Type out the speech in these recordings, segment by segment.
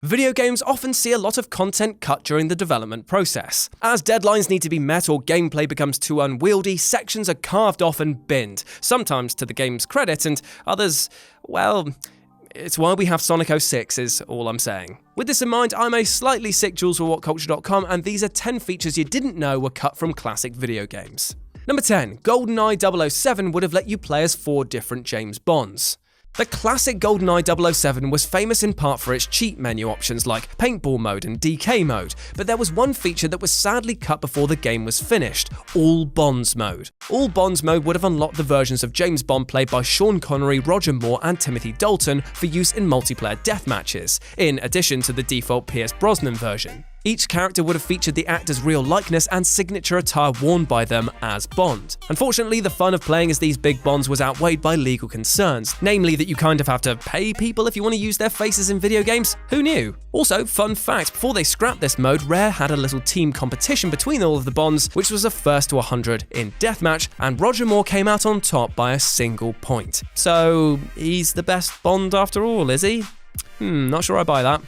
Video games often see a lot of content cut during the development process. As deadlines need to be met or gameplay becomes too unwieldy, sections are carved off and binned, sometimes to the game's credit, and others, well, it's why we have Sonic 06 is all I'm saying. With this in mind, I'm a slightly sick Jules for WhatCulture.com, and these are 10 features you didn't know were cut from classic video games. Number 10. GoldenEye 007 would have let you play as 4 different James Bonds. The classic GoldenEye 007 was famous in part for its cheat menu options like paintball mode and DK mode, but there was one feature that was sadly cut before the game was finished: All Bonds mode. All Bonds mode would have unlocked the versions of James Bond played by Sean Connery, Roger Moore and Timothy Dalton for use in multiplayer deathmatches, in addition to the default Pierce Brosnan version. Each character would have featured the actor's real likeness and signature attire worn by them as Bond. Unfortunately, the fun of playing as these big Bonds was outweighed by legal concerns, namely that you kind of have to pay people if you want to use their faces in video games. Who knew? Also, fun fact, before they scrapped this mode, Rare had a little team competition between all of the Bonds, which was a first to 100 in deathmatch, and Roger Moore came out on top by a single point. So, he's the best Bond after all, is he? Not sure I buy that.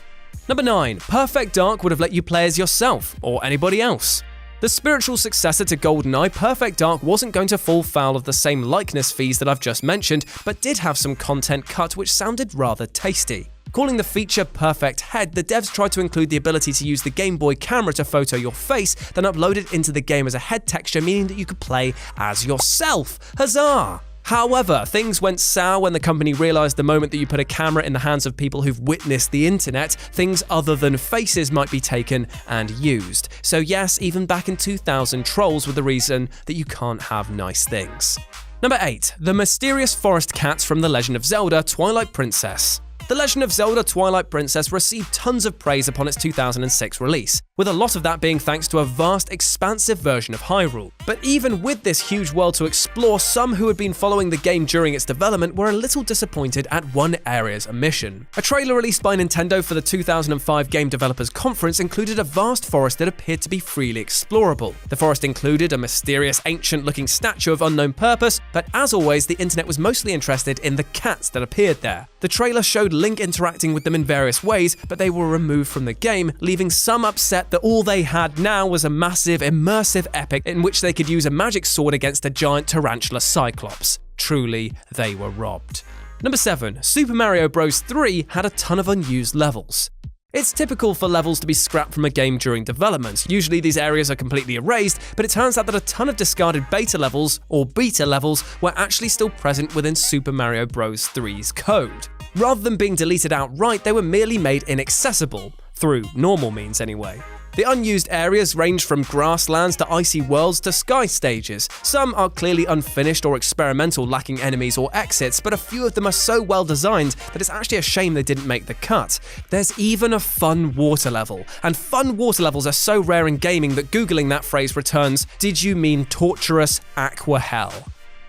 Number 9. Perfect Dark would have let you play as yourself, or anybody else. The spiritual successor to GoldenEye, Perfect Dark wasn't going to fall foul of the same likeness fees that I've just mentioned, but did have some content cut which sounded rather tasty. Calling the feature Perfect Head, the devs tried to include the ability to use the Game Boy camera to photo your face, then upload it into the game as a head texture, meaning that you could play as yourself. Huzzah! However, things went sour when the company realized the moment that you put a camera in the hands of people who've witnessed the internet, things other than faces might be taken and used. So yes, even back in 2000, trolls were the reason that you can't have nice things. Number 8. The mysterious forest cats from The Legend of Zelda: Twilight Princess. The Legend of Zelda: Twilight Princess received tons of praise upon its 2006 release, with a lot of that being thanks to a vast, expansive version of Hyrule. But even with this huge world to explore, some who had been following the game during its development were a little disappointed at one area's omission. A trailer released by Nintendo for the 2005 Game Developers Conference included a vast forest that appeared to be freely explorable. The forest included a mysterious, ancient-looking statue of unknown purpose, but as always, the internet was mostly interested in the cats that appeared there. The trailer showed Link interacting with them in various ways, but they were removed from the game, leaving some upset that all they had now was a massive, immersive epic in which they could use a magic sword against a giant tarantula cyclops. Truly, they were robbed. Number 7. Super Mario Bros. 3 had a ton of unused levels. It's typical for levels to be scrapped from a game during development. Usually these areas are completely erased, but it turns out that a ton of discarded beta levels, or beta levels, were actually still present within Super Mario Bros. 3's code. Rather than being deleted outright, they were merely made inaccessible, through normal means anyway. The unused areas range from grasslands to icy worlds to sky stages. Some are clearly unfinished or experimental, lacking enemies or exits, but a few of them are so well designed that it's actually a shame they didn't make the cut. There's even a fun water level, and fun water levels are so rare in gaming that Googling that phrase returns, "Did you mean torturous aqua hell?"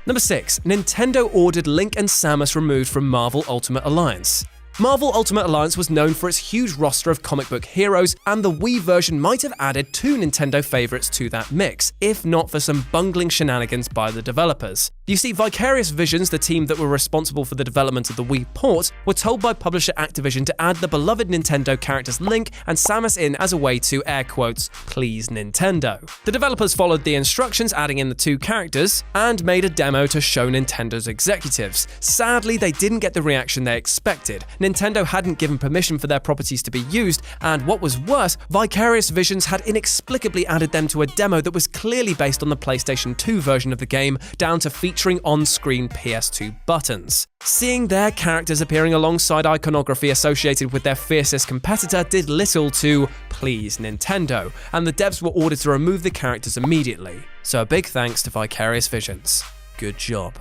Number 6. Nintendo ordered Link and Samus removed from Marvel Ultimate Alliance. Marvel Ultimate Alliance was known for its huge roster of comic book heroes, and the Wii version might have added 2 Nintendo favorites to that mix, if not for some bungling shenanigans by the developers. You see, Vicarious Visions, the team that were responsible for the development of the Wii port, were told by publisher Activision to add the beloved Nintendo characters Link and Samus in as a way to, air quotes, please Nintendo. The developers followed the instructions, adding in the 2 characters, and made a demo to show Nintendo's executives. Sadly, they didn't get the reaction they expected. Nintendo hadn't given permission for their properties to be used, and what was worse, Vicarious Visions had inexplicably added them to a demo that was clearly based on the PlayStation 2 version of the game, down to featuring on-screen PS2 buttons. Seeing their characters appearing alongside iconography associated with their fiercest competitor did little to please Nintendo, and the devs were ordered to remove the characters immediately. So a big thanks to Vicarious Visions. Good job.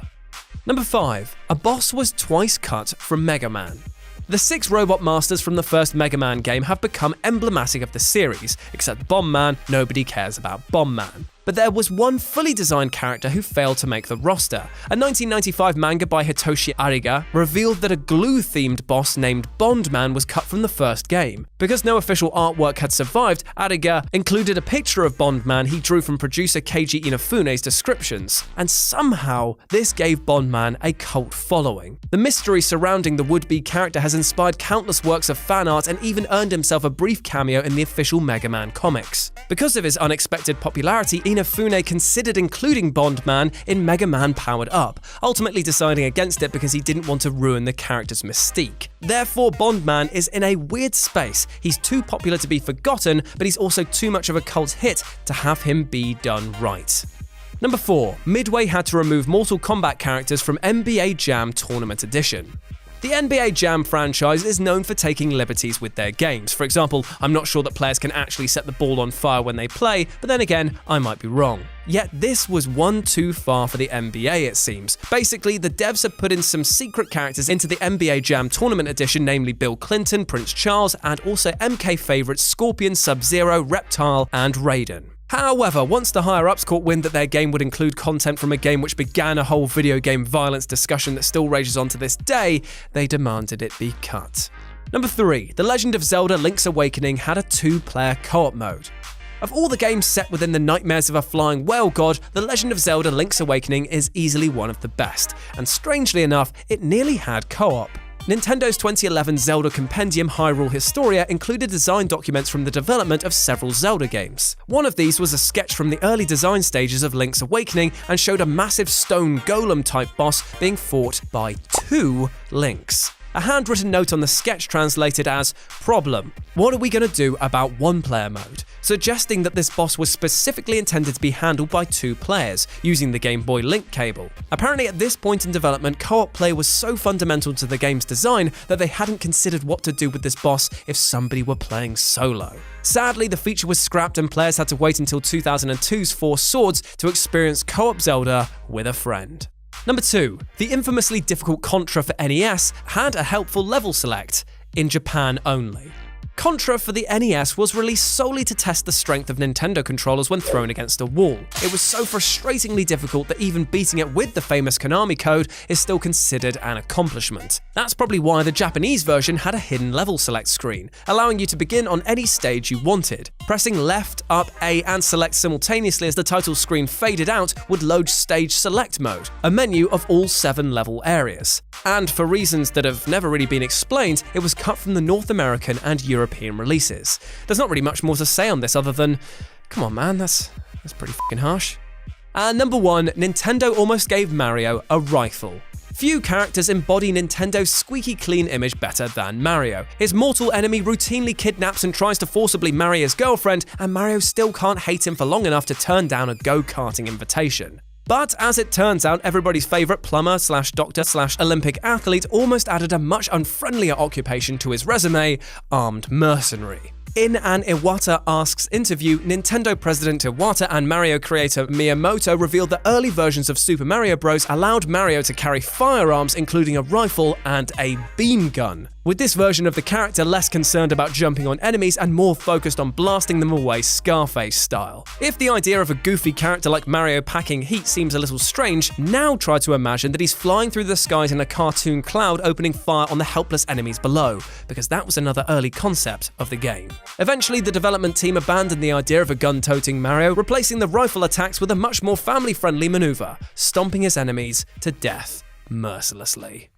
Number 5. A boss was twice cut from Mega Man. The 6 robot masters from the first Mega Man game have become emblematic of the series, except Bomb Man, nobody cares about Bomb Man. But there was one fully designed character who failed to make the roster. A 1995 manga by Hitoshi Ariga revealed that a glue-themed boss named Bondman was cut from the first game. Because no official artwork had survived, Ariga included a picture of Bondman he drew from producer Keiji Inafune's descriptions. And somehow, this gave Bondman a cult following. The mystery surrounding the would-be character has inspired countless works of fan art and even earned himself a brief cameo in the official MEGAMAN comics. Because of his unexpected popularity, Inafune considered including Bondman in MEGAMAN Powered Up, ultimately deciding against it because he didn't want to ruin the character's mystique. Therefore, Bondman is in a weird space. He's too popular to be forgotten, but he's also too much of a cult hit to have him be done right. Number 4. Midway had to remove Mortal Kombat characters from NBA Jam Tournament Edition. The NBA Jam franchise is known for taking liberties with their games. For example, I'm not sure that players can actually set the ball on fire when they play, but then again, I might be wrong. Yet this was one too far for the NBA, it seems. Basically, the devs had put in some secret characters into the NBA Jam Tournament Edition, namely Bill Clinton, Prince Charles, and also MK favorites Scorpion, Sub-Zero, Reptile, and Raiden. However, once the higher-ups caught wind that their game would include content from a game which began a whole video game violence discussion that still rages on to this day, they demanded it be cut. Number 3. The Legend of Zelda Link's Awakening had a 2-player co-op mode. Of all the games set within the nightmares of a flying whale god, The Legend of Zelda Link's Awakening is easily one of the best, and strangely enough, it nearly had co-op. Nintendo's 2011 Zelda Compendium Hyrule Historia included design documents from the development of several Zelda games. One of these was a sketch from the early design stages of Link's Awakening and showed a massive stone golem-type boss being fought by 2 Links. A handwritten note on the sketch translated as, "Problem. What are we going to do about 1-player mode?" suggesting that this boss was specifically intended to be handled by 2 players, using the Game Boy Link cable. Apparently at this point in development, co-op play was so fundamental to the game's design that they hadn't considered what to do with this boss if somebody were playing solo. Sadly, the feature was scrapped and players had to wait until 2002's 4 Swords to experience co-op Zelda with a friend. Number 2. The infamously difficult Contra for NES had a helpful level select, in Japan only. Contra for the NES was released solely to test the strength of Nintendo controllers when thrown against a wall. It was so frustratingly difficult that even beating it with the famous Konami code is still considered an accomplishment. That's probably why the Japanese version had a hidden level select screen, allowing you to begin on any stage you wanted. Pressing left, up, A, and select simultaneously as the title screen faded out would load Stage Select mode, a menu of all 7 level areas. And for reasons that have never really been explained, it was cut from the North American and European releases. There's not really much more to say on this other than, come on man, that's pretty fucking harsh. And number 1, Nintendo almost gave Mario a rifle. Few characters embody Nintendo's squeaky clean image better than Mario. His mortal enemy routinely kidnaps and tries to forcibly marry his girlfriend, and Mario still can't hate him for long enough to turn down a go-karting invitation. But as it turns out, everybody's favourite plumber/doctor/Olympic athlete almost added a much unfriendlier occupation to his resume: armed mercenary. In an Iwata Asks interview, Nintendo President Iwata and Mario creator Miyamoto revealed that early versions of Super Mario Bros. Allowed Mario to carry firearms, including a rifle and a beam gun. With this version of the character less concerned about jumping on enemies and more focused on blasting them away Scarface style. If the idea of a goofy character like Mario packing heat seems a little strange, now try to imagine that he's flying through the skies in a cartoon cloud opening fire on the helpless enemies below, because that was another early concept of the game. Eventually, the development team abandoned the idea of a gun-toting Mario, replacing the rifle attacks with a much more family-friendly maneuver, stomping his enemies to death mercilessly.